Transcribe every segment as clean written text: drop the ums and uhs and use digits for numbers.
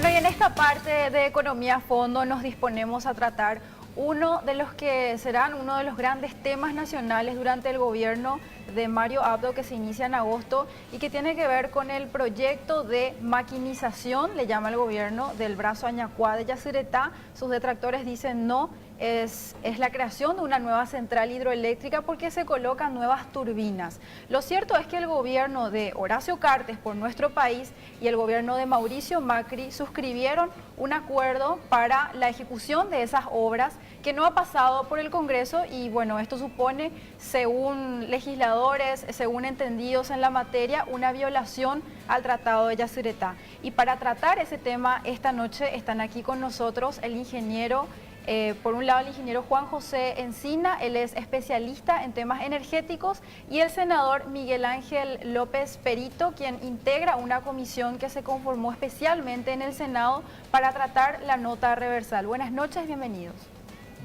Bueno, y en esta parte de Economía a Fondo nos disponemos a tratar uno de los que serán uno de los grandes temas nacionales durante el gobierno de Mario Abdo, que se inicia en agosto y que tiene que ver con el proyecto de maquinización, le llama el gobierno, del brazo Añacuá de Yacyretá. Sus detractores dicen no, es la creación de una nueva central hidroeléctrica porque se colocan nuevas turbinas. Lo cierto es que el gobierno de Horacio Cartes por nuestro país y el gobierno de Mauricio Macri suscribieron un acuerdo para la ejecución de esas obras que no ha pasado por el Congreso y bueno, esto supone, según legisladores, según entendidos en la materia, una violación al Tratado de Yacyretá. Y para tratar ese tema esta noche están aquí con nosotros el ingeniero, por un lado el ingeniero Juan José Encina, él es especialista en temas energéticos, y el senador Miguel Ángel López Perito, quien integra una comisión que se conformó especialmente en el Senado para tratar la nota reversal. Buenas noches, bienvenidos.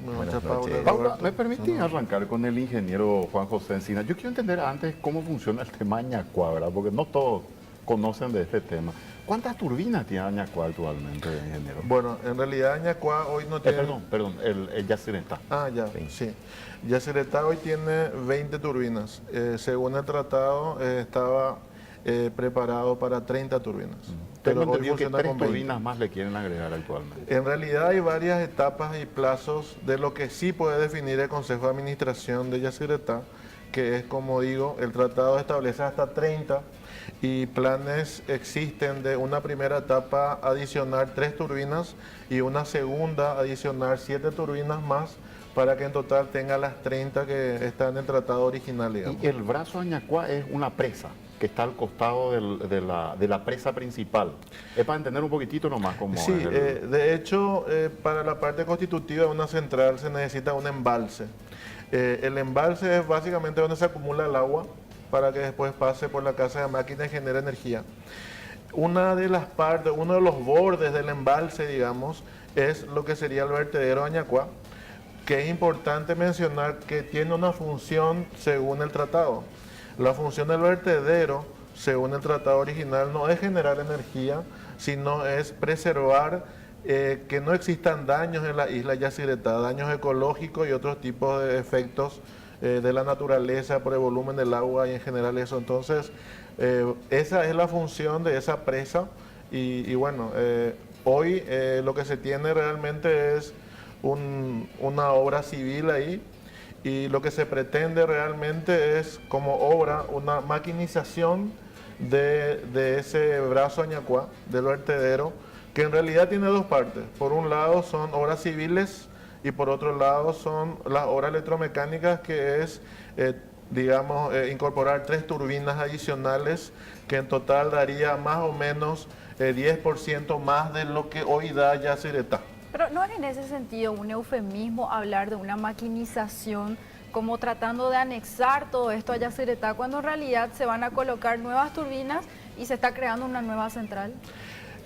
Buenas noches. Paula, ¿me permiten arrancar con el ingeniero Juan José Encina? Yo quiero entender antes cómo funciona el tema Añacuá, ¿verdad? Porque no todos conocen de este tema. ¿Cuántas turbinas tiene Añacuá actualmente, ingeniero? Bueno, en realidad Añacuá hoy no tiene... Perdón, el Yacyretá. Ah, ya, sí. Yacyretá hoy tiene 20 turbinas. Según el tratado, estaba preparado para 30 turbinas. Tengo Pero hoy entendido que funciona 3 con 20. turbinas más le quieren agregar actualmente. En realidad hay varias etapas y plazos de lo que sí puede definir el Consejo de Administración de Yacyretá, que es, como digo, el tratado establece hasta 30 y planes existen de una primera etapa adicionar 3 turbinas y una segunda adicionar 7 turbinas más para que en total tenga las 30 que están en el tratado original, digamos. Y el brazo Añacuá es una presa que está al costado de la presa principal. Es para entender un poquitito nomás cómo Sí, es el... de hecho, para la parte constitutiva de una central se necesita un embalse. El embalse es básicamente donde se acumula el agua para que después pase por la casa de máquina y genere energía. Una de las partes, uno de los bordes del embalse, digamos, es lo que sería el vertedero Añacuá, que es importante mencionar que tiene una función según el tratado. La función del vertedero, según el tratado original, no es generar energía, sino es preservar que no existan daños en la isla Yacyretá, daños ecológicos y otros tipos de efectos de la naturaleza por el volumen del agua y en general eso. Entonces, esa es la función de esa presa y bueno, hoy lo que se tiene realmente es una obra civil ahí, y lo que se pretende realmente es como obra una maquinización de ese brazo Añacuá, del vertedero, que en realidad tiene dos partes. Por un lado son obras civiles y por otro lado son las obras electromecánicas, que es, digamos, incorporar 3 turbinas adicionales, que en total daría más o menos 10% más de lo que hoy da Yacyretá. Pero ¿no es en ese sentido un eufemismo hablar de una maquinización, como tratando de anexar todo esto a Yacyretá, cuando en realidad se van a colocar nuevas turbinas y se está creando una nueva central?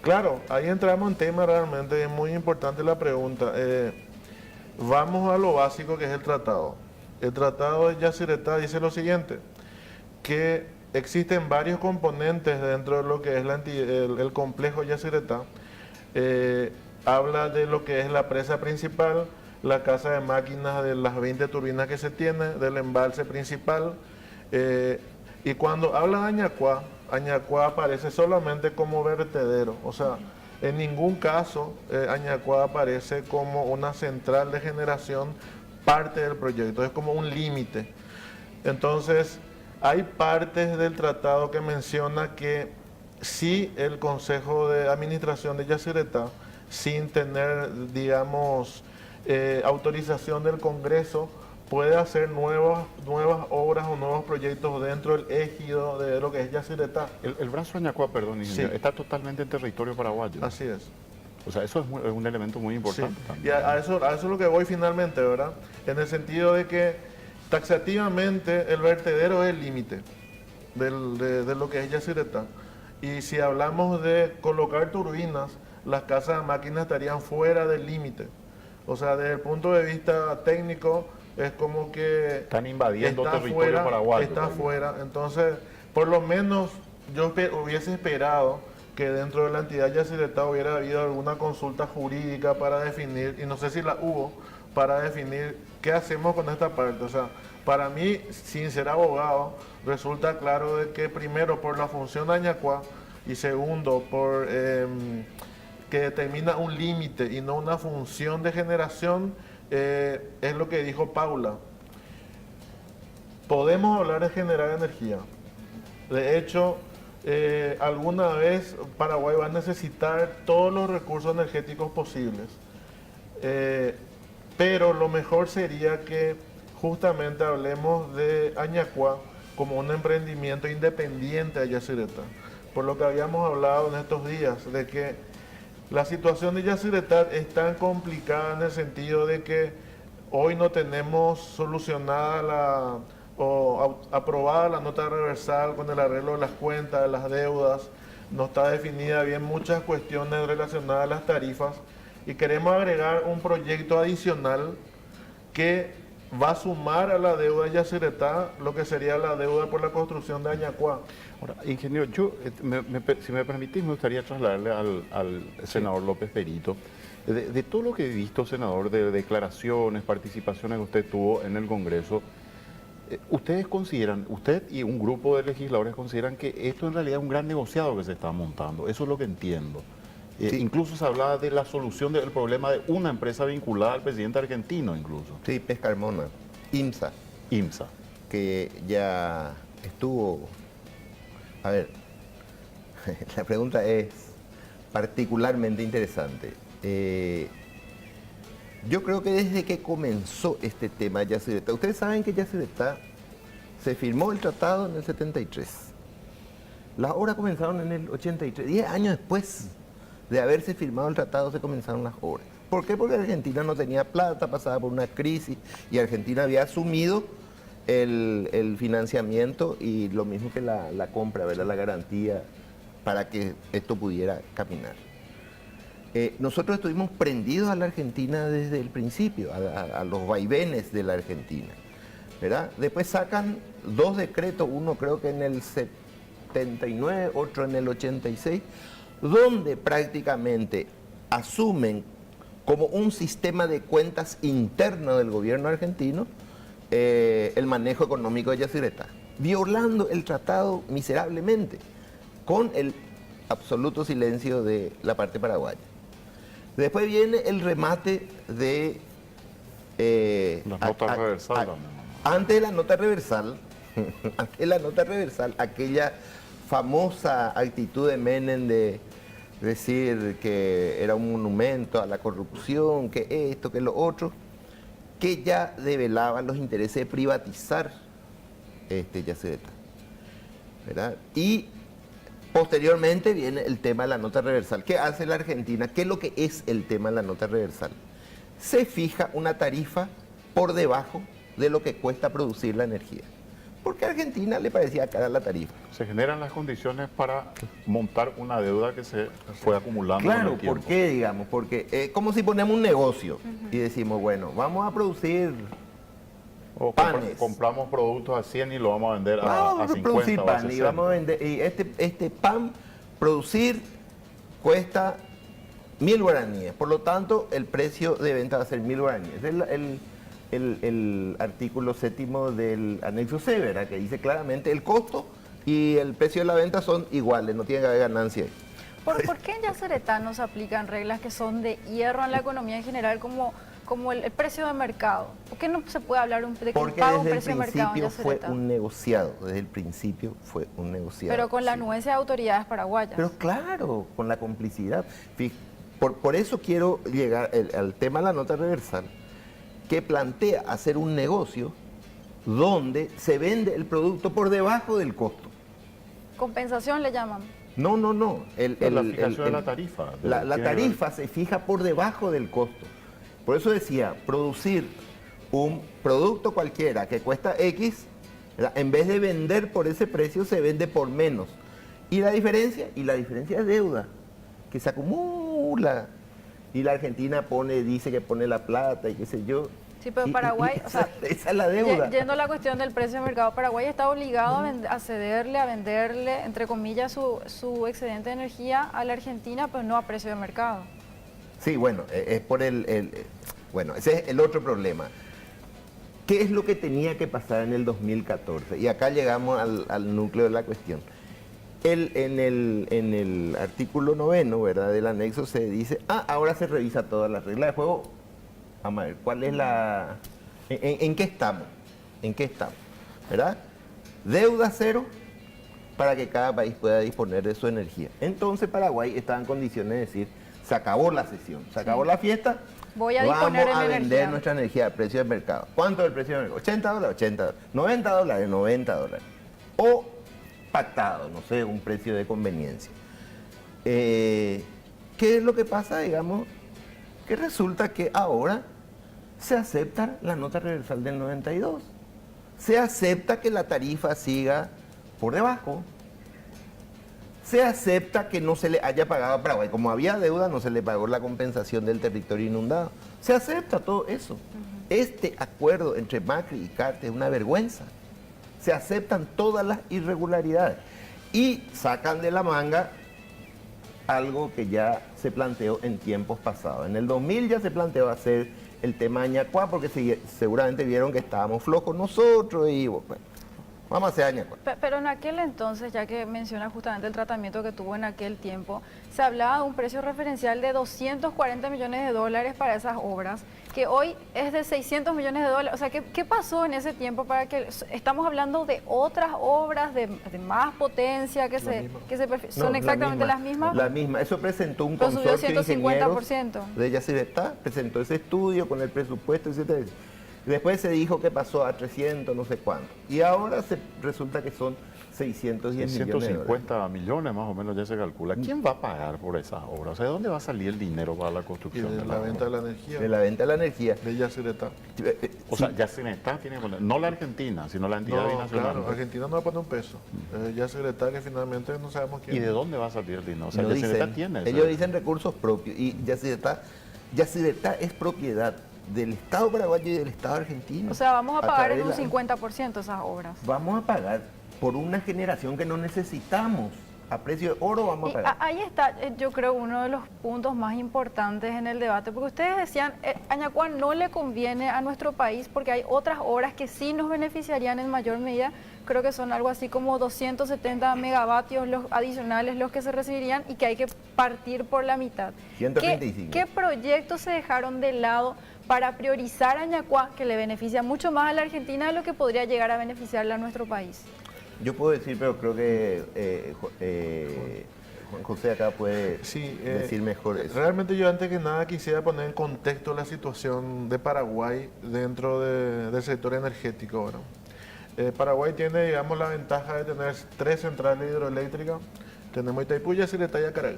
Claro, ahí entramos en tema realmente, es muy importante la pregunta. Vamos a lo básico, que es el tratado. El tratado de Yacyretá dice lo siguiente, que existen varios componentes dentro de lo que es el complejo Yacyretá. Habla de lo que es la presa principal, la casa de máquinas de las 20 turbinas que se tiene, del embalse principal. Y cuando habla de Añacuá, Añacuá aparece solamente como vertedero. O sea, en ningún caso Añacuá aparece como una central de generación parte del proyecto, es como un límite. Entonces, hay partes del tratado que menciona que sí el Consejo de Administración de Yacyretá, sin tener, digamos, autorización del Congreso, puede hacer nuevas obras o nuevos proyectos dentro del ejido de lo que es Yacyretá. El brazo Añacuá, perdón, ingeniero, Sí. está totalmente en territorio paraguayo. Así es. O sea, eso es un elemento muy importante Sí. también. Y a eso es lo que voy finalmente, ¿verdad? En el sentido de que taxativamente el vertedero es el límite de lo que es Yacyretá. Y si hablamos de colocar turbinas, las casas de máquinas estarían fuera del límite. O sea, desde el punto de vista técnico, es como que Están invadiendo está territorio fuera, paraguayo. está fuera. Entonces, por lo menos yo hubiese esperado que dentro de la entidad Yacyretá hubiera habido alguna consulta jurídica para definir, y no sé si la hubo, para definir qué hacemos con esta parte. O sea, para mí, sin ser abogado, resulta claro de que primero por la función de Añacuá y segundo por que determina un límite y no una función de generación, es lo que dijo Paula. Podemos hablar de generar energía. De hecho, alguna vez Paraguay va a necesitar todos los recursos energéticos posibles. Pero lo mejor sería que justamente hablemos de Añacuá como un emprendimiento independiente de Yacyretá. Por lo que habíamos hablado en estos días, de que la situación de Yacyretá es tan complicada en el sentido de que hoy no tenemos solucionada o aprobada la nota reversal con el arreglo de las cuentas, de las deudas, no está definida bien muchas cuestiones relacionadas a las tarifas y queremos agregar un proyecto adicional que va a sumar a la deuda de Yacyretá lo que sería la deuda por la construcción de Añacuá. Ahora, ingeniero, yo, si me permitís, me gustaría trasladarle al senador López Perito, de todo lo que he visto, senador, de declaraciones, participaciones que usted tuvo en el Congreso, ¿ustedes consideran, usted y un grupo de legisladores consideran que esto en realidad es un gran negociado que se está montando? Eso es lo que entiendo. Sí. Incluso se hablaba de la solución del problema de una empresa vinculada al presidente argentino, incluso. Sí, Pescarmona, IMSA. IMSA. Que ya estuvo... A ver, la pregunta es particularmente interesante. Yo creo que desde que comenzó este tema Yacyretá, ustedes saben que Yacyretá se firmó el tratado en el 73. Las obras comenzaron en el 83. 10 años después de haberse firmado el tratado se comenzaron las obras. ¿Por qué? Porque Argentina no tenía plata, pasaba por una crisis y Argentina había asumido el financiamiento y lo mismo que la compra, ¿verdad? La garantía para que esto pudiera caminar. Nosotros estuvimos prendidos a la Argentina desde el principio, a los vaivenes de la Argentina, ¿verdad? Después sacan 2 decretos, uno creo que en el 79, otro en el 86, donde prácticamente asumen como un sistema de cuentas interno del gobierno argentino el manejo económico de Yacyretá, violando el tratado miserablemente, con el absoluto silencio de la parte paraguaya. Después viene el remate de... la nota reversal. Antes de la nota reversal, antes de la nota reversal, aquella famosa actitud de Menem de decir que era un monumento a la corrupción, que esto, que lo otro, que ya develaba los intereses de privatizar Yacyretá, ¿verdad? Y posteriormente viene el tema de la nota reversal. ¿Qué hace la Argentina? ¿Qué es lo que es el tema de la nota reversal? Se fija una tarifa por debajo de lo que cuesta producir la energía. Porque a Argentina le parecía cara la tarifa. Se generan las condiciones para montar una deuda que se fue acumulando claro, con el tiempo. ¿por qué, digamos? Porque es como si ponemos un negocio y decimos, bueno, vamos a producir panes. Compramos productos a 100 y lo vamos a vender a 50 producir o a pan 60. y vamos a vender, y este pan producir cuesta 1000 guaraníes, por lo tanto el precio de venta va a ser 1000 guaraníes. Es el artículo 7º del anexo C, ¿verdad? Que dice claramente el costo y el precio de la venta son iguales, no tiene que haber ganancia. ¿Por qué en Yacyretá no se aplican reglas que son de hierro en la economía en general como el precio de mercado? ¿Por qué no se puede hablar de que paga un precio de mercado en fue Yacyretá? un negociado, desde el principio fue un negociado. Pero con la anuencia de autoridades paraguayas. Pero claro, con la complicidad. Por eso quiero llegar al tema de la nota reversal, que plantea hacer un negocio donde se vende el producto por debajo del costo. Compensación le llaman. No. La fijación de la tarifa. La tarifa se fija por debajo del costo. Por eso decía, producir un producto cualquiera que cuesta X, ¿verdad? En vez de vender por ese precio, se vende por menos. ¿Y la diferencia? Y la diferencia es deuda, que se acumula. Y la Argentina dice que pone la plata y qué sé yo. Sí, pero Paraguay, o sea, esa es la deuda. Yendo a la cuestión del precio de mercado, Paraguay está obligado a cederle, a venderle, entre comillas, su excedente de energía a la Argentina, pero no a precio de mercado. Sí, bueno, es por bueno, ese es el otro problema. ¿Qué es lo que tenía que pasar en el 2014? Y acá llegamos al núcleo de la cuestión. En el artículo 9, ¿verdad?, del anexo se dice, ahora se revisa todas las reglas de juego. Vamos a ver, ¿cuál es la... ¿En qué estamos? ¿En qué estamos? ¿Verdad? Deuda cero para que cada país pueda disponer de su energía. Entonces Paraguay estaba en condiciones de decir, se acabó la sesión, se acabó la fiesta, voy a disponer vamos a de vender energía. nuestra energía al precio del mercado. ¿Cuánto es el precio del mercado? $80, $80. $90, $90. O pactado, no sé, un precio de conveniencia. ¿Qué es lo que pasa, digamos? Que resulta que ahora se acepta la nota reversal del 92. Se acepta que la tarifa siga por debajo. Se acepta que no se le haya pagado a Paraguay. Como había deuda, no se le pagó la compensación del territorio inundado. Se acepta todo eso. Este acuerdo entre Macri y Cartes es una vergüenza. Se aceptan todas las irregularidades y sacan de la manga algo que ya se planteó en tiempos pasados. En el 2000 ya se planteó hacer el tema de Añacuá porque seguramente vieron que estábamos flojos nosotros y bueno, vamos a hacer Añacuá. Pero en aquel entonces, ya que menciona justamente el tratamiento que tuvo en aquel tiempo, se hablaba de un precio referencial de 240 millones de dólares para esas obras, que hoy es de 600 millones de dólares. O sea, ¿qué pasó en ese tiempo para que estamos hablando de otras obras de más potencia son exactamente las mismas? La misma. Eso presentó un Pero subió consorcio de ingenieros 150%. de Yacyretá, presentó ese estudio con el presupuesto, etcétera. Después se dijo que pasó a 300, no sé cuánto. Y ahora resulta que son 610 millones de dólares. 150 millones más o menos ya se calcula. ¿Quién va a pagar por esas obras? O sea, ¿de dónde va a salir el dinero para la Y construcción de la venta de la energía. De la venta de la energía. De Yacyretá. O sea, Yacyretá tiene que poner, no la Argentina, sino la entidad No, binacional. claro, Argentina no va a poner un peso. Yacyretá, que finalmente no sabemos quién. ¿Y de dónde va a salir el dinero? O sea, No Yacyretá dicen, tiene. ellos dicen recursos propios. Y Yacyretá es propiedad del Estado paraguayo y del Estado argentino. O sea, vamos a pagar en un través de 50% esas obras. Vamos a pagar por una generación que no necesitamos. A precio de oro vamos a Y pagar. ahí está, yo creo, uno de los puntos más importantes en el debate, porque ustedes decían, Añacuá no le conviene a nuestro país porque hay otras obras que sí nos beneficiarían en mayor medida. Creo que son algo así como 270 megavatios los adicionales los que se recibirían y que hay que partir por la mitad. 135. ¿Qué proyectos se dejaron de lado para priorizar a Añacuá, que le beneficia mucho más a la Argentina de lo que podría llegar a beneficiarle a nuestro país? Yo puedo decir, pero creo que Juan José acá puede decir mejor eso. Realmente yo antes que nada quisiera poner en contexto la situación de Paraguay dentro del sector energético. ¿Verdad? Paraguay tiene, digamos, la ventaja de tener 3 centrales hidroeléctricas. Tenemos Itaipú, Yacyretá y Acaray.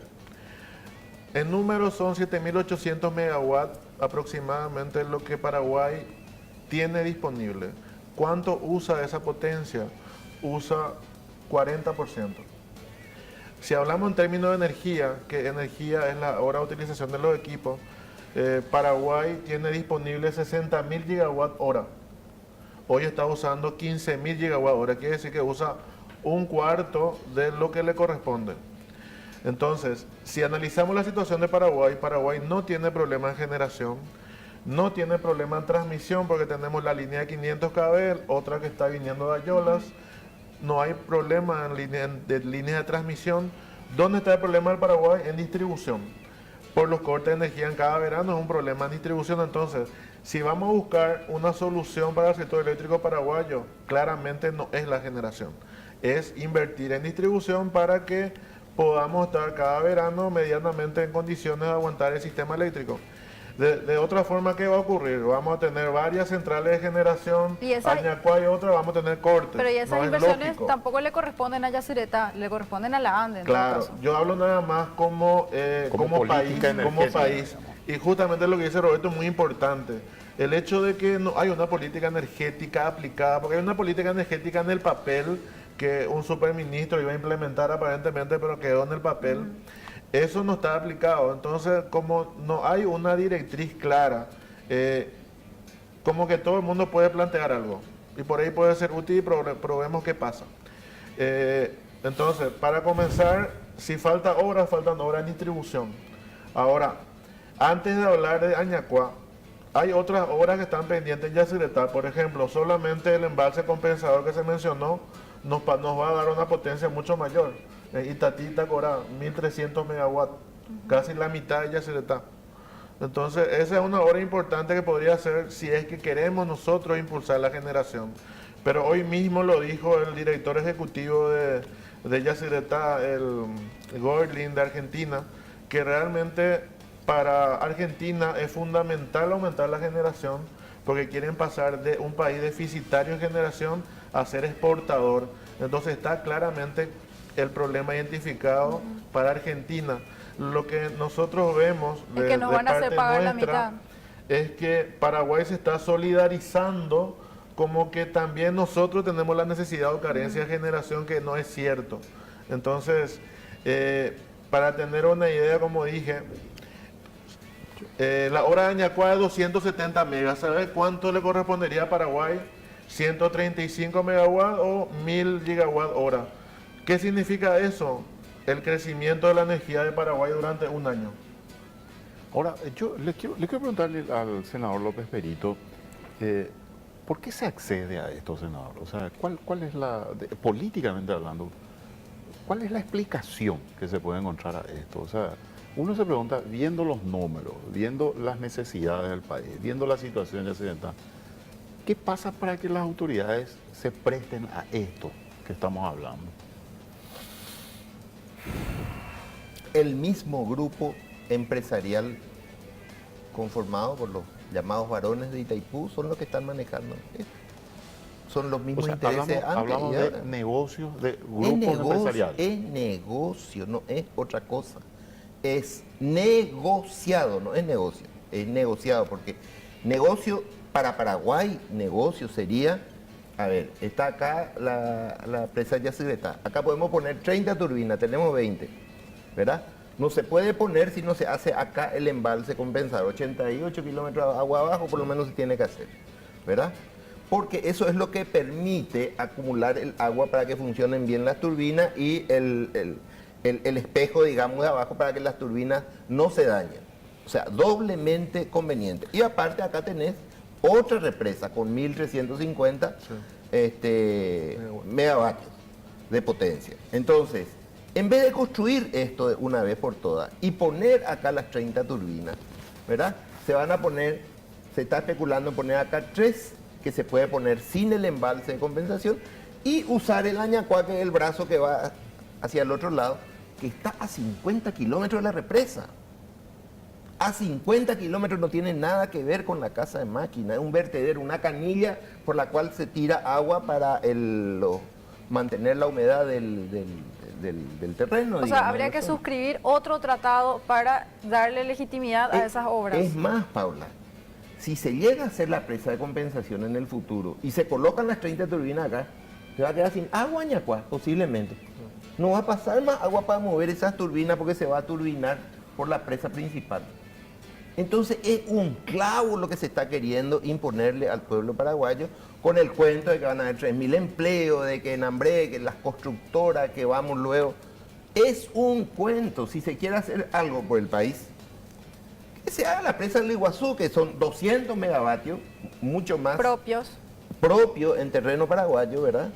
En número son 7.800 megawatts aproximadamente lo que Paraguay tiene disponible. ¿Cuánto usa esa potencia? Usa 40%. Si hablamos en términos de energía, que energía es la hora de utilización de los equipos, Paraguay tiene disponible 60.000 gigawatt hora. Hoy está usando 15.000 gigawatt hora, quiere decir que usa un cuarto de lo que le corresponde. Entonces, si analizamos la situación de Paraguay, Paraguay no tiene problema en generación, no tiene problema en transmisión porque tenemos la línea de 500 kV, otra que está viniendo de Ayolas. No hay problema en línea de transmisión. ¿Dónde está el problema del Paraguay? En distribución. Por los cortes de energía en cada verano es un problema en distribución. Entonces, si vamos a buscar una solución para el sector eléctrico paraguayo, claramente no es la generación. Es invertir en distribución para que podamos estar cada verano medianamente en condiciones de aguantar el sistema eléctrico. De otra forma, ¿qué va a ocurrir? Vamos a tener varias centrales de generación, Añacuá y otra, vamos a tener cortes. Pero y esas no inversiones tampoco le corresponden a Yacyretá, le corresponden a la ANDE. Claro, yo hablo nada más como país. Y justamente lo que dice Roberto es muy importante. El hecho de que no hay una política energética aplicada, porque hay una política energética en el papel que un superministro iba a implementar aparentemente, pero quedó en el papel. Eso no está aplicado. Entonces, como no hay una directriz clara, como que todo el mundo puede plantear algo. Y por ahí puede ser útil y probemos qué pasa. Entonces, para comenzar, si faltan obras en distribución. Ahora, antes de hablar de Añacuá, hay otras obras que están pendientes en Yacyretá. Por ejemplo, solamente el embalse compensador que se mencionó nos va a dar una potencia mucho mayor. Itatí, Tacorá, 1300 megawatts, casi la mitad de Yacyretá. Entonces, esa es una obra importante que podría ser si es que queremos nosotros impulsar la generación. Pero hoy mismo lo dijo el director ejecutivo de Yacyretá, el Gorlin de Argentina, que realmente para Argentina es fundamental aumentar la generación porque quieren pasar de un país deficitario en generación a ser exportador. Entonces está claramente el problema identificado para Argentina. Lo que nosotros vemos Es que nos van a hacer pagar la mitad. Es que Paraguay se está solidarizando como que también nosotros tenemos la necesidad o carencia de generación, que no es cierto. Entonces, para tener una idea, como dije, la hora de Añacuá es 270 megas. ¿Sabe cuánto le correspondería a Paraguay? 135 megawatts o 1000 gigawatt hora. ¿Qué significa eso? El crecimiento de la energía de Paraguay durante un año. Ahora, yo le quiero preguntarle al senador López Perito, ¿por qué se accede a esto, senador? O sea, ¿cuál es políticamente hablando, cuál es la explicación que se puede encontrar a esto? O sea, uno se pregunta, viendo los números, viendo las necesidades del país, viendo la situación accidental, ¿qué pasa para que las autoridades se presten a esto que estamos hablando? El mismo grupo empresarial conformado por los llamados varones de Itaipú son los que están manejando esto. Son los mismos intereses hablamos antes. De negocios, de grupos empresariales. Es negocio, no es otra cosa. Es negociado, no es negocio. Es negociado, porque negocio para Paraguay, negocio sería, a ver, está acá la presa Yacyretá. Acá podemos poner 30 turbinas, tenemos 20, ¿verdad? No se puede poner si no se hace acá el embalse compensador. 88 kilómetros de agua abajo por lo menos se tiene que hacer, ¿verdad? Porque eso es lo que permite acumular el agua para que funcionen bien las turbinas y el espejo, digamos, de abajo para que las turbinas no se dañen. O sea, doblemente conveniente. Y aparte acá tenés otra represa con 1350 megavatios de potencia. Entonces, en vez de construir esto de una vez por todas y poner acá las 30 turbinas, ¿verdad? Se está especulando en poner acá 3 que se puede poner sin el embalse de compensación y usar el Añacuá, que es el brazo que va hacia el otro lado, que está a 50 kilómetros de la represa. A 50 kilómetros, no tiene nada que ver con la casa de máquina, es un vertedero, una canilla por la cual se tira agua para mantener la humedad del terreno. O sea, habría que suscribir otro tratado para darle legitimidad a esas obras. Es más, Paula, si se llega a hacer la presa de compensación en el futuro y se colocan las 30 turbinas acá, se va a quedar sin agua Añacuá, posiblemente. No va a pasar más agua para mover esas turbinas porque se va a turbinar por la presa principal. Entonces es un clavo lo que se está queriendo imponerle al pueblo paraguayo con el cuento de que van a haber 3.000 empleos, de que en Hambre, que las constructoras, que vamos luego. Es un cuento. Si se quiere hacer algo por el país, que se haga la presa del Iguazú, que son 200 megavatios, mucho más. Propio en terreno paraguayo, ¿verdad?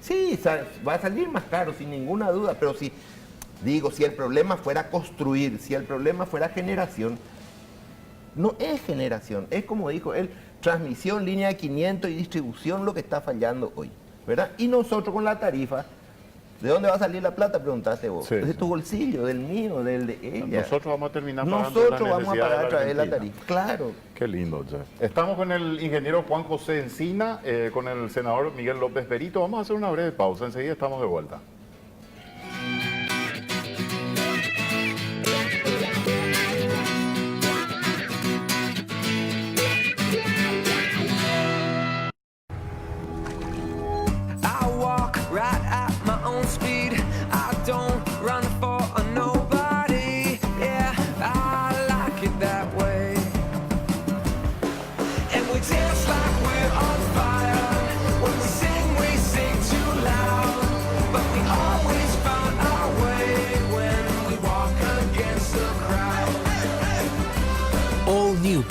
Sí, va a salir más caro, sin ninguna duda, pero si el problema fuera construir, si el problema fuera generación, no es generación, es como dijo él, transmisión, línea de 500 y distribución lo que está fallando hoy, ¿verdad? Y nosotros con la tarifa, ¿de dónde va a salir la plata? Preguntaste vos. Sí, de tu bolsillo, del mío, del de ella. Nosotros vamos a terminar pagando Nosotros vamos a pagar a través de la tarifa, claro. Qué lindo, Jeff. Estamos con el ingeniero Juan José Encina, con el senador Miguel López Perito. Vamos a hacer una breve pausa, enseguida estamos de vuelta.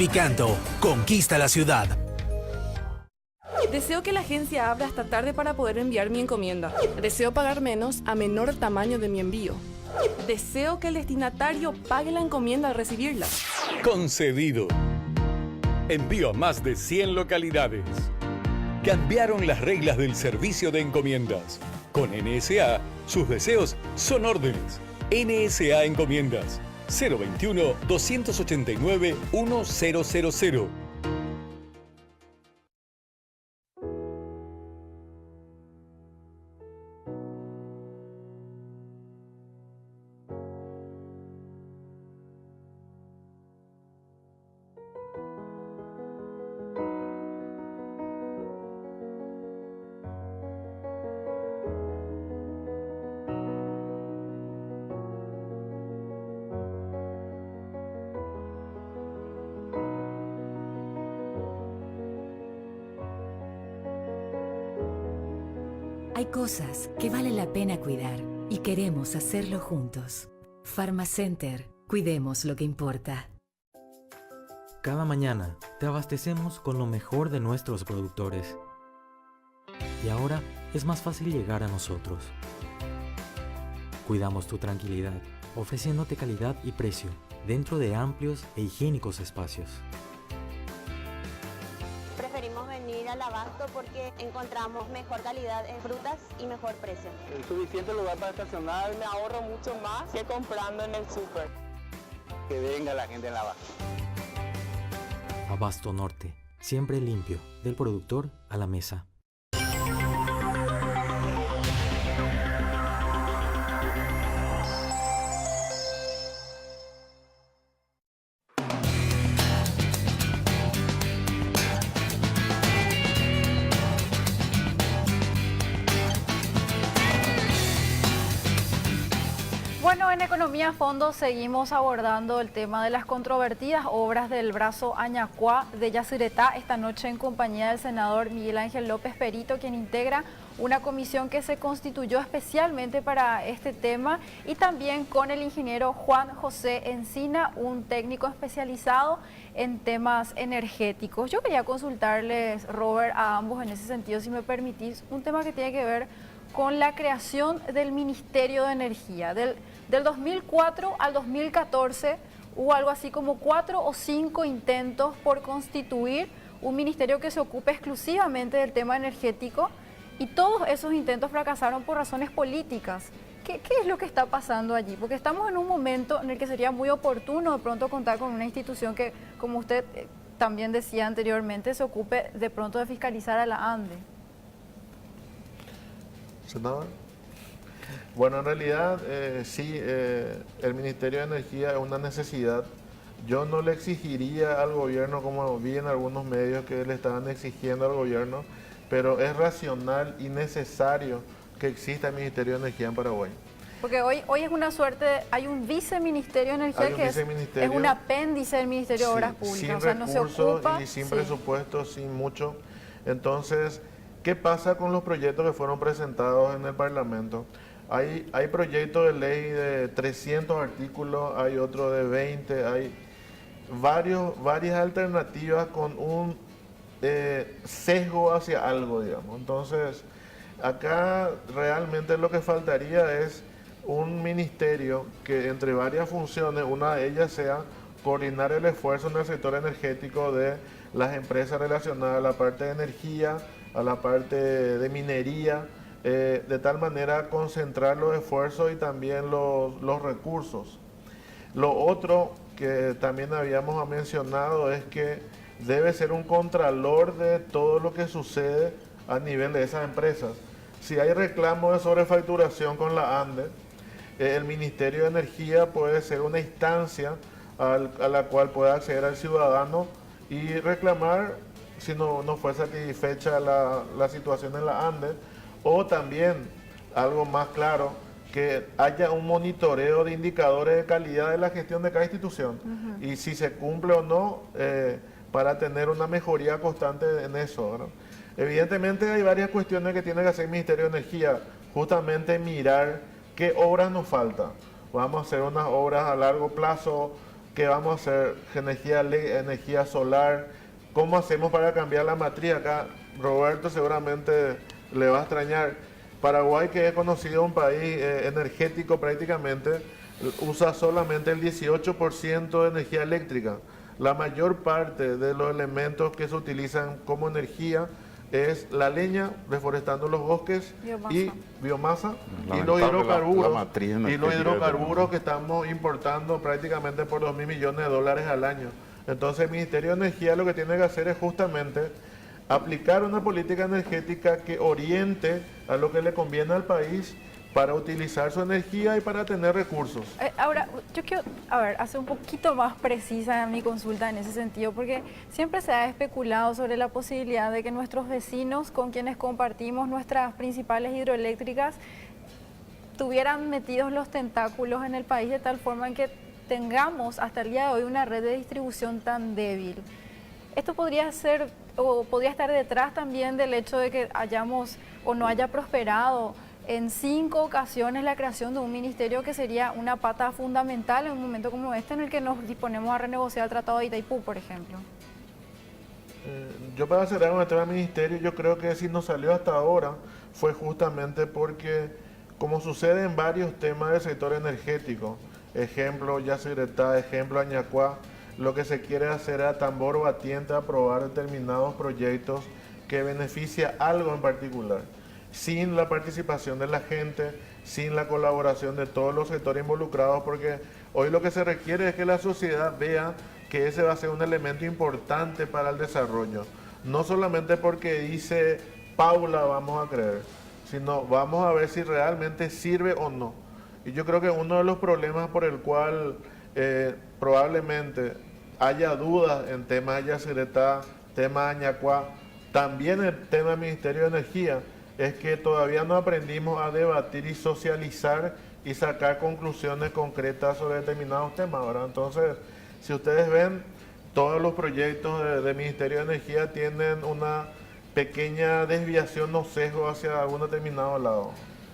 Picanto, conquista la ciudad. Deseo que la agencia abra hasta tarde para poder enviar mi encomienda. Deseo pagar menos a menor tamaño de mi envío. Deseo que el destinatario pague la encomienda al recibirla. Concedido. Envío a más de 100 localidades. Cambiaron las reglas del servicio de encomiendas. Con NSA, sus deseos son órdenes. NSA Encomiendas. 021-289-1000. Hay cosas que vale la pena cuidar y queremos hacerlo juntos. Pharmacenter, cuidemos lo que importa. Cada mañana te abastecemos con lo mejor de nuestros productores. Y ahora es más fácil llegar a nosotros. Cuidamos tu tranquilidad, ofreciéndote calidad y precio dentro de amplios e higiénicos espacios. Preferimos venir al abasto porque encontramos mejor calidad en frutas y mejor precio. El suficiente lugar para estacionar, me ahorro mucho más que comprando en el súper. Que venga la gente en la abasto. Abasto Norte, siempre limpio, del productor a la mesa. Bueno, en Economía a Fondo seguimos abordando el tema de las controvertidas obras del brazo Añacuá de Yacyretá, esta noche en compañía del senador Miguel Ángel López Perito, quien integra una comisión que se constituyó especialmente para este tema, y también con el ingeniero Juan José Encina, un técnico especializado en temas energéticos. Yo quería consultarles, Robert, a ambos en ese sentido, si me permitís, un tema que tiene que ver con la creación del Ministerio de Energía. Del 2004 al 2014 hubo algo así como 4 o 5 intentos por constituir un ministerio que se ocupe exclusivamente del tema energético, y todos esos intentos fracasaron por razones políticas. ¿Qué es lo que está pasando allí? Porque estamos en un momento en el que sería muy oportuno de pronto contar con una institución que, como usted también decía anteriormente, se ocupe de pronto de fiscalizar a la ANDE. Senador. Bueno, en realidad sí, el Ministerio de Energía es una necesidad. Yo no le exigiría al gobierno, como vi en algunos medios que le estaban exigiendo al gobierno, pero es racional y necesario que exista el Ministerio de Energía en Paraguay. Porque hoy es una suerte, hay un viceministerio de Energía que es un apéndice del Ministerio de Obras Públicas. Sin o sea, no se recursos ocupa, y sin presupuesto, sin mucho. Entonces, ¿qué pasa con los proyectos que fueron presentados en el Parlamento? Hay proyectos de ley de 300 artículos, hay otro de 20, hay varias alternativas con un sesgo hacia algo, digamos. Entonces, acá realmente lo que faltaría es un ministerio que entre varias funciones, una de ellas sea coordinar el esfuerzo en el sector energético de las empresas relacionadas a la parte de energía, a la parte de minería, de tal manera concentrar los esfuerzos y también los recursos. Lo otro que también habíamos mencionado es que debe ser un contralor de todo lo que sucede a nivel de esas empresas. Si hay reclamos de sobrefacturación con la ANDE, el Ministerio de Energía puede ser una instancia a la cual pueda acceder al ciudadano y reclamar si no fue satisfecha la situación en la ANDE, o también, algo más claro, que haya un monitoreo de indicadores de calidad de la gestión de cada institución y si se cumple o no, para tener una mejoría constante en eso, ¿verdad? Evidentemente hay varias cuestiones que tiene que hacer el Ministerio de Energía, justamente mirar qué obras nos faltan. Vamos a hacer unas obras a largo plazo ¿qué vamos a hacer? Energía solar. ¿Cómo hacemos para cambiar la matriz? Acá Roberto seguramente le va a extrañar. Paraguay, que es conocido un país energético prácticamente, usa solamente el 18% de energía eléctrica. La mayor parte de los elementos que se utilizan como energía es la leña, reforestando los bosques, y biomasa, y los hidrocarburos que estamos importando prácticamente por 2.000 millones de dólares al año. Entonces el Ministerio de Energía lo que tiene que hacer es justamente aplicar una política energética que oriente a lo que le conviene al país para utilizar su energía y para tener recursos. Ahora, yo quiero, hacer un poquito más precisa mi consulta en ese sentido, porque siempre se ha especulado sobre la posibilidad de que nuestros vecinos con quienes compartimos nuestras principales hidroeléctricas tuvieran metidos los tentáculos en el país de tal forma en que tengamos hasta el día de hoy una red de distribución tan débil. Esto podría ser, o podría estar detrás también del hecho de que hayamos o no haya prosperado en 5 ocasiones la creación de un ministerio que sería una pata fundamental en un momento como este en el que nos disponemos a renegociar el Tratado de Itaipú, por ejemplo. Yo para cerrar con el tema del ministerio, yo creo que si nos salió hasta ahora fue justamente porque, como sucede en varios temas del sector energético, ejemplo Yacyretá, ejemplo Añacuá, lo que se quiere hacer a tambor batiente aprobar determinados proyectos que beneficia algo en particular, sin la participación de la gente, sin la colaboración de todos los sectores involucrados, porque hoy lo que se requiere es que la sociedad vea que ese va a ser un elemento importante para el desarrollo. No solamente porque dice Paula vamos a creer, sino vamos a ver si realmente sirve o no. Y yo creo que uno de los problemas por el cual probablemente haya dudas en temas de Yacyretá, tema de Añacuá, también el tema del Ministerio de Energía, es que todavía no aprendimos a debatir y socializar y sacar conclusiones concretas sobre determinados temas, ¿verdad? Entonces, si ustedes ven, todos los proyectos del Ministerio de Energía tienen una pequeña desviación o sesgo hacia algún determinado lado.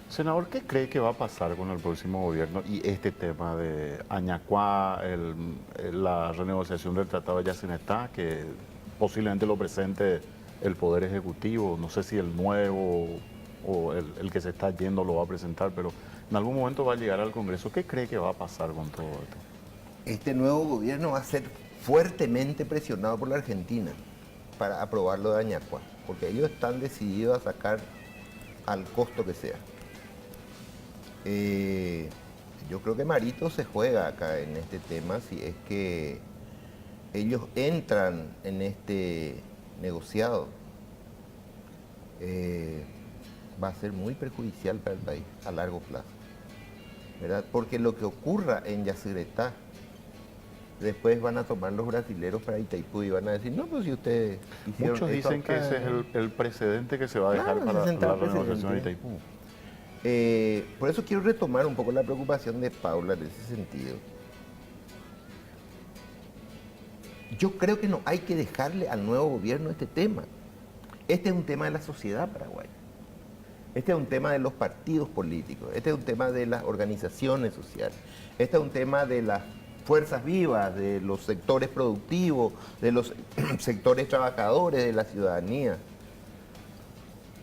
Senador, ¿qué cree que va a pasar con el próximo gobierno y este tema de Añacuá, la renegociación del Tratado de Yacyretá, que posiblemente lo presente el Poder Ejecutivo? No sé si el nuevo o el que se está yendo lo va a presentar, pero en algún momento va a llegar al Congreso. ¿Qué cree que va a pasar con todo esto? Este nuevo gobierno va a ser fuertemente presionado por la Argentina para aprobar lo de Añacuá, porque ellos están decididos a sacar al costo que sea. Yo creo que Marito se juega acá en este tema, si es que ellos entran en este negociado, va a ser muy perjudicial para el país a largo plazo, ¿verdad? Porque lo que ocurra en Yacyretá, después van a tomar los brasileros para Itaipú y van a decir, no, pues si ustedes hicieron Muchos dicen que ese es el precedente que se va a dejar para la renegociación de Itaipú. Por eso quiero retomar un poco la preocupación de Paula en ese sentido. Yo creo que no hay que dejarle al nuevo gobierno este tema. Este es un tema de la sociedad paraguaya. Este es un tema de los partidos políticos. Este es un tema de las organizaciones sociales. Este es un tema de las fuerzas vivas, de los sectores productivos, de los sectores trabajadores, de la ciudadanía.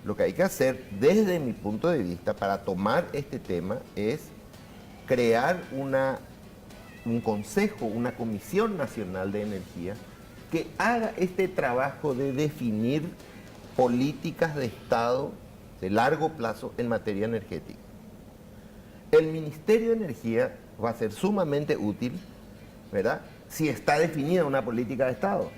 Lo que hay que hacer, desde mi punto de vista, para tomar este tema, es crear un consejo, una Comisión Nacional de Energía, que haga este trabajo de definir políticas de Estado de largo plazo en materia energética. El Ministerio de Energía va a ser sumamente útil, ¿verdad?, si está definida una política de Estado.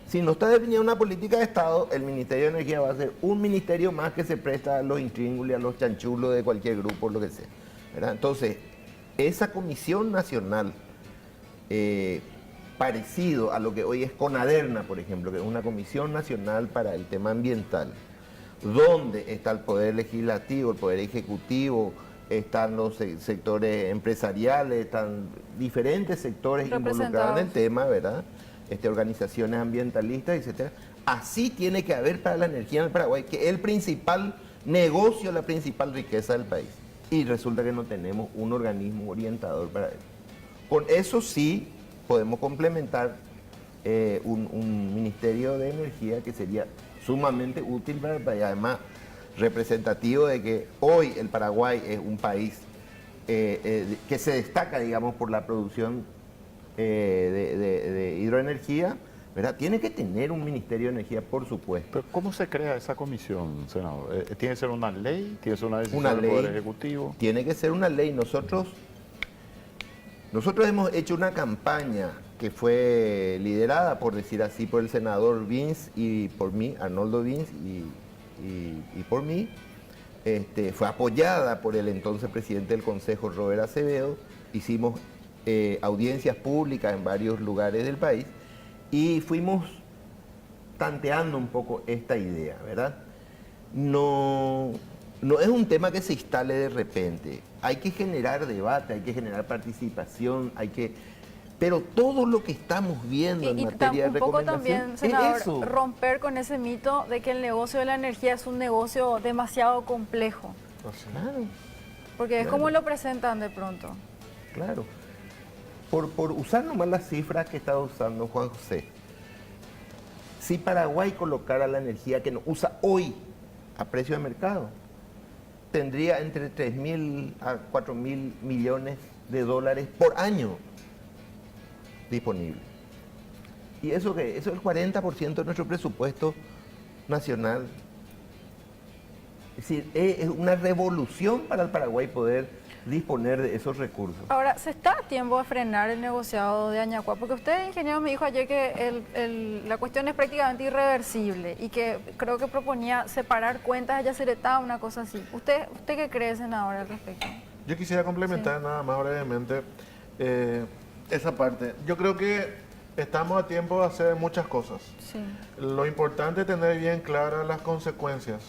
Si no está definida una política de Estado, el Ministerio de Energía va a ser un ministerio más que se presta a los intríngulis, a los chanchulos de cualquier grupo, lo que sea, ¿verdad? Entonces, esa Comisión Nacional, parecido a lo que hoy es CONADERNA, por ejemplo, que es una Comisión Nacional para el tema ambiental, donde está el Poder Legislativo, el Poder Ejecutivo, están los sectores empresariales, están diferentes sectores involucrados en el tema, ¿verdad?, organizaciones ambientalistas, etcétera. Así tiene que haber para la energía en el Paraguay, que es el principal negocio, la principal riqueza del país. Y resulta que no tenemos un organismo orientador para eso. Con eso sí, podemos complementar un Ministerio de Energía que sería sumamente útil y además representativo de que hoy el Paraguay es un país que se destaca, digamos, por la producción de hidroenergía, ¿verdad? Tiene que tener un Ministerio de Energía, por supuesto. Pero ¿cómo se crea esa comisión, senador? ¿Tiene que ser una ley? ¿Tiene que ser una decisión Una del ley. Poder Ejecutivo? Tiene que ser una ley. Nosotros hemos hecho una campaña que fue liderada, por decir así, por el senador Vince y por mí, Arnoldo Vince, y por mí. Fue apoyada por el entonces presidente del Consejo, Robert Acevedo. Hicimos audiencias públicas en varios lugares del país y fuimos tanteando un poco esta idea, ¿verdad? No es un tema que se instale de repente. Hay que generar debate, hay que generar participación, pero todo lo que estamos viendo en materia de un poco recomendación también, senador, es eso. romper con ese mito de que el negocio de la energía es un negocio demasiado complejo. Claro, Porque es Claro. como lo presentan de pronto. claro. Por usar nomás las cifras que estaba usando Juan José, si Paraguay colocara la energía que nos usa hoy a precio de mercado, tendría entre 3.000 a 4.000 millones de dólares por año disponible. Y eso es el 40% de nuestro presupuesto nacional. Es decir, es una revolución para el Paraguay poder disponer de esos recursos. Ahora, ¿se está a tiempo de frenar el negociado de Añacua? Porque usted, ingeniero, me dijo ayer que la cuestión es prácticamente irreversible y que creo que proponía separar cuentas de Yacyretá, una cosa así. ¿Usted qué cree, senador, al respecto? Yo quisiera complementar nada más brevemente esa parte. Yo creo que estamos a tiempo de hacer muchas cosas. Sí. Lo importante es tener bien claras las consecuencias.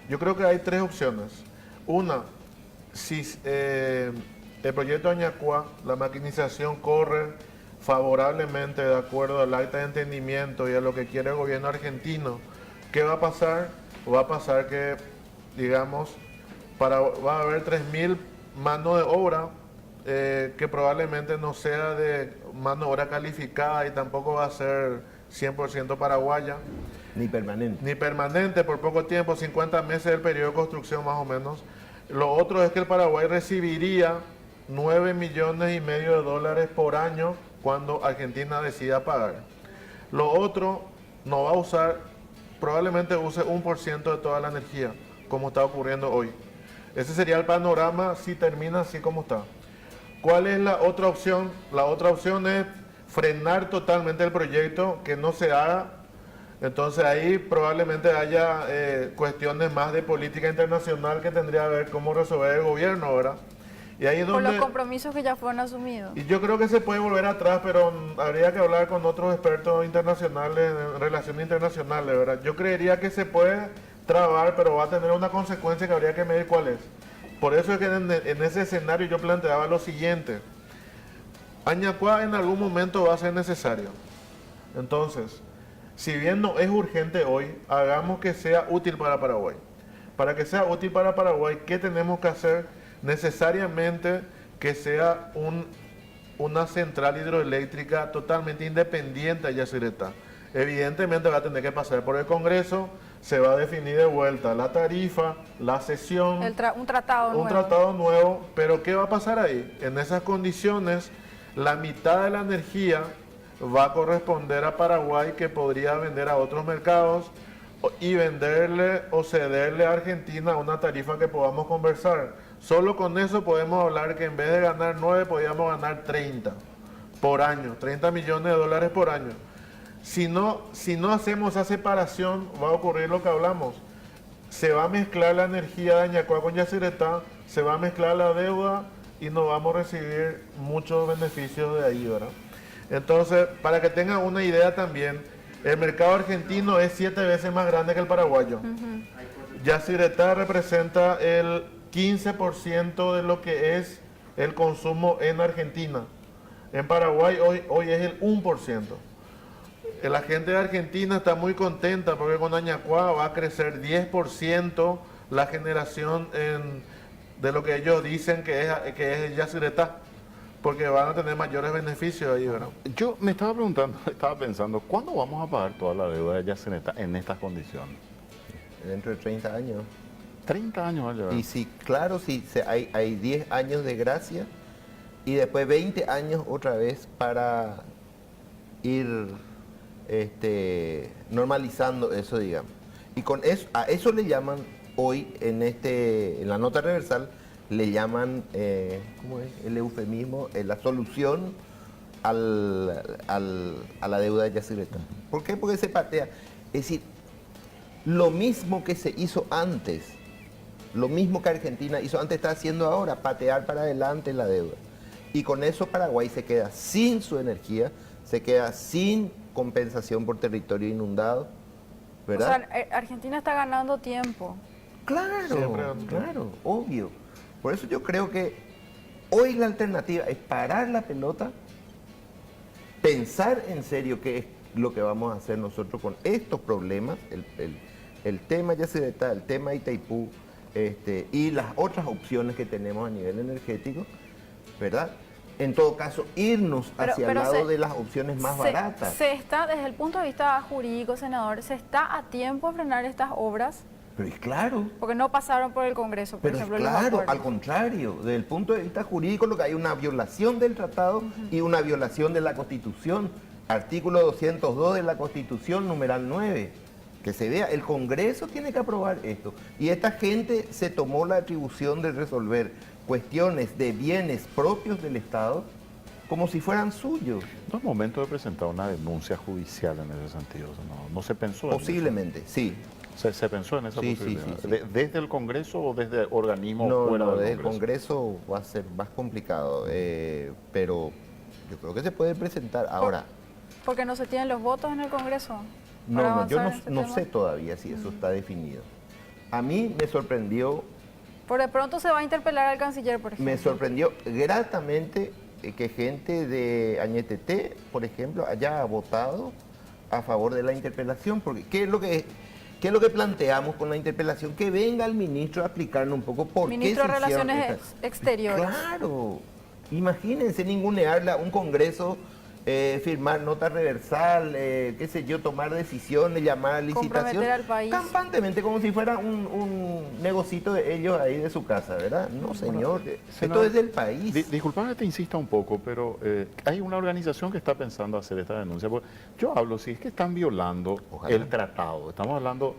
Yo creo que hay tres opciones. Una, si el proyecto Añacua, la maquinización corre favorablemente de acuerdo al acta de entendimiento y a lo que quiere el gobierno argentino, ¿qué va a pasar? Va a pasar que, digamos, va a haber 3.000 mano de obra que probablemente no sea de mano de obra calificada y tampoco va a ser 100% paraguaya. Ni permanente. Ni permanente por poco tiempo, 50 meses del periodo de construcción más o menos. Lo otro es que el Paraguay recibiría 9,5 millones de dólares por año cuando Argentina decida pagar. Lo otro no va a usar, probablemente use 1% de toda la energía, como está ocurriendo hoy. Ese sería el panorama si termina así como está. ¿Cuál es la otra opción? La otra opción es frenar totalmente el proyecto, que no se haga. Entonces ahí probablemente haya cuestiones más de política internacional que tendría que ver cómo resolver el gobierno, ¿verdad? Y ahí es Por donde, los compromisos que ya fueron asumidos. y yo creo que se puede volver atrás, pero habría que hablar con otros expertos internacionales en relaciones internacionales, ¿verdad? Yo creería que se puede trabar, pero va a tener una consecuencia que habría que medir cuál es. Por eso es que en ese escenario yo planteaba lo siguiente. Añacua en algún momento va a ser necesario. Entonces, si bien no es urgente hoy, hagamos que sea útil para Paraguay. Para que sea útil para Paraguay, ¿qué tenemos que hacer? Necesariamente que sea una central hidroeléctrica totalmente independiente de Yacyretá. Evidentemente va a tener que pasar por el Congreso, se va a definir de vuelta la tarifa, la cesión, Un tratado nuevo. un tratado nuevo, pero ¿qué va a pasar ahí? En esas condiciones, la mitad de la energía va a corresponder a Paraguay, que podría vender a otros mercados y venderle o cederle a Argentina una tarifa que podamos conversar. Solo con eso podemos hablar que en vez de ganar 9, podríamos ganar 30 por año, 30 millones de dólares por año. Si no hacemos esa separación, va a ocurrir lo que hablamos. Se va a mezclar la energía de Añacua con Yacyretá, se va a mezclar la deuda y no vamos a recibir muchos beneficios de ahí, ¿verdad? Entonces, para que tengan una idea también, el mercado argentino es 7 veces más grande que el paraguayo. Yacyretá representa el 15% de lo que es el consumo en Argentina. En Paraguay hoy es el 1%. La gente de Argentina está muy contenta porque con Añacua va a crecer 10% la generación de lo que ellos dicen que es Yacyretá. porque van a tener mayores beneficios ahí, ¿verdad? Yo me estaba preguntando, estaba pensando, ¿cuándo vamos a pagar toda la deuda de Yacyretá en estas condiciones? Dentro de 30 años. 30 años va a llevar. Y si, claro, hay 10 años de gracia y después 20 años otra vez para ir normalizando eso, digamos. Y con eso, a eso le llaman hoy en la nota reversal, le llaman, ¿cómo es? El eufemismo, la solución a la deuda de Yacyretá. ¿Por qué? Porque se patea. Es decir, lo mismo que se hizo antes, lo mismo que Argentina hizo antes, está haciendo ahora, patear para adelante la deuda. Y con eso Paraguay se queda sin su energía, se queda sin compensación por territorio inundado, ¿verdad? O sea, Argentina está ganando tiempo. Claro, claro, obvio. Por eso yo creo que hoy la alternativa es parar la pelota, pensar en serio qué es lo que vamos a hacer nosotros con estos problemas, el tema Yacyretá, el tema Itaipú, y las otras opciones que tenemos a nivel energético, ¿verdad? En todo caso, irnos hacia el lado de las opciones más baratas. Se está, desde el punto de vista jurídico, senador, ¿se está a tiempo de frenar estas obras? Pero es claro. Porque no pasaron por el Congreso, por Pero ejemplo. es claro, al contrario, desde el punto de vista jurídico, lo que hay una violación del tratado y una violación de la Constitución. Artículo 202 de la Constitución, numeral 9. Que se vea, el Congreso tiene que aprobar esto. Y esta gente se tomó la atribución de resolver cuestiones de bienes propios del Estado como si fueran suyos. No es momento de presentar una denuncia judicial en ese sentido, no se pensó en eso. Posiblemente, sí. ¿Se pensó en esa posibilidad? Sí. ¿Desde el Congreso o desde organismos fuera No, del desde el Congreso? Congreso va a ser más complicado, pero yo creo que se puede presentar ahora. Porque no se tienen los votos en el Congreso. No, yo no sé todavía si eso está definido. A mí me sorprendió. Por de pronto se va a interpelar al canciller, por ejemplo. Me sorprendió gratamente que gente de Añetete, por ejemplo, haya votado a favor de la interpelación, porque ¿qué es lo que planteamos con la interpelación? Que venga el ministro a explicarnos un poco por qué se hicieron Ministro de Relaciones Exteriores. Claro, imagínense ningunearla a un Congreso, firmar nota reversal, qué sé yo, tomar decisiones, llamar a licitación. Comprometer al país. Campantemente, como si fuera un negocito de ellos ahí de su casa, ¿verdad? No, señor, esto es del país. Disculpame que te insista un poco, pero hay una organización que está pensando hacer esta denuncia. Yo hablo, si es que están violando el tratado, estamos hablando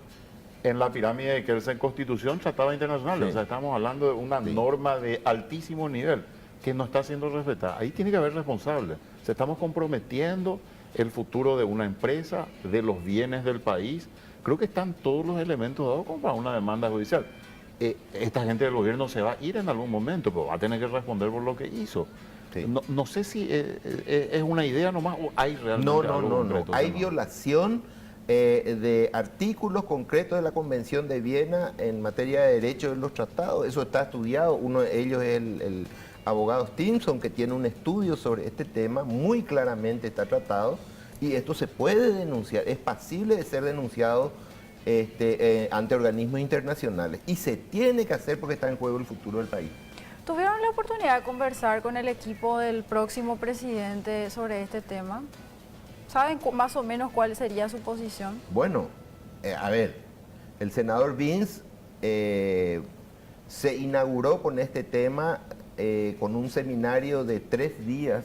en la pirámide de Kelsen, Constitución, Tratado Internacional, o sea, estamos hablando de una norma de altísimo nivel que no está siendo respetada. Ahí tiene que haber responsables. Se estamos comprometiendo el futuro de una empresa, de los bienes del país. Creo que están todos los elementos dados como para una demanda judicial. Esta gente del gobierno se va a ir en algún momento, pero va a tener que responder por lo que hizo. Sí. No sé si es una idea nomás o hay realmente algo concreto. Hay violación de artículos concretos de la Convención de Viena en materia de derechos de los tratados. Eso está estudiado. Uno de ellos es el abogado Stimson, que tiene un estudio sobre este tema, muy claramente está tratado, y esto se puede denunciar, es pasible de ser denunciado ante organismos internacionales, y se tiene que hacer porque está en juego el futuro del país. ¿Tuvieron la oportunidad de conversar con el equipo del próximo presidente sobre este tema? ¿Saben más o menos cuál sería su posición? Bueno, a ver, el senador Vince se inauguró con este tema con un seminario de 3 días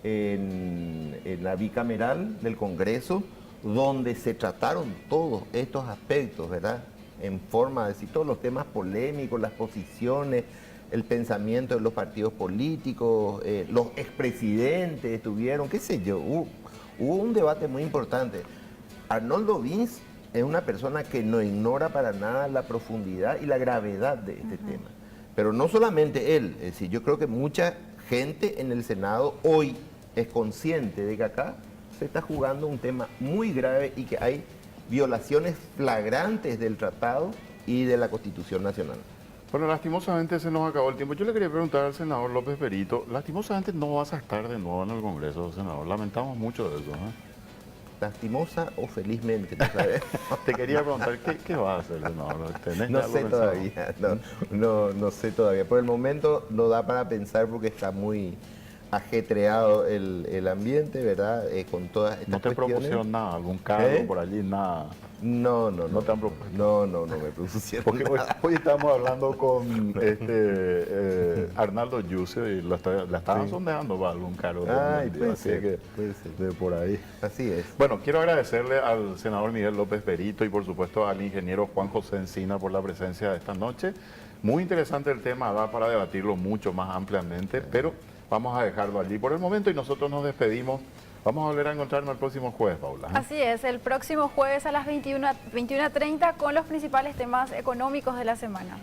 en la bicameral del Congreso, donde se trataron todos estos aspectos, ¿verdad? En forma de decir todos los temas polémicos, las posiciones, el pensamiento de los partidos políticos, los expresidentes estuvieron, qué sé yo, hubo un debate muy importante. Arnoldo Vince es una persona que no ignora para nada la profundidad y la gravedad de este tema. Pero no solamente él, es decir, yo creo que mucha gente en el Senado hoy es consciente de que acá se está jugando un tema muy grave y que hay violaciones flagrantes del tratado y de la Constitución Nacional. Bueno, lastimosamente se nos acabó el tiempo. Yo le quería preguntar al senador López Perito, lastimosamente no vas a estar de nuevo en el Congreso, senador. Lamentamos mucho de eso, ¿eh? lastimosa o felizmente, ¿no sabes? Te quería preguntar, ¿qué va a hacer, senador? ¿Tenés No algo sé pensado? todavía, no sé todavía. Por el momento no da para pensar porque está muy ajetreado el ambiente, ¿verdad? Con todas estas ¿No te cuestiones. propusieron nada? ¿Algún cargo por allí? Nada. No te han propuesto. No me propusieron Porque nada. hoy estamos hablando con Arnaldo Yucio y la estaban sondeando para algún cargo. Ay, así puede ser, que puede ser. de por ahí. Así es. Bueno, quiero agradecerle al senador Miguel López Berito y por supuesto al ingeniero Juan José Encina por la presencia de esta noche. Muy interesante el tema, da para debatirlo mucho más ampliamente, pero vamos a dejarlo allí por el momento y nosotros nos despedimos. Vamos a volver a encontrarnos el próximo jueves, Paula. Así es, el próximo jueves a las 21:30 con los principales temas económicos de la semana.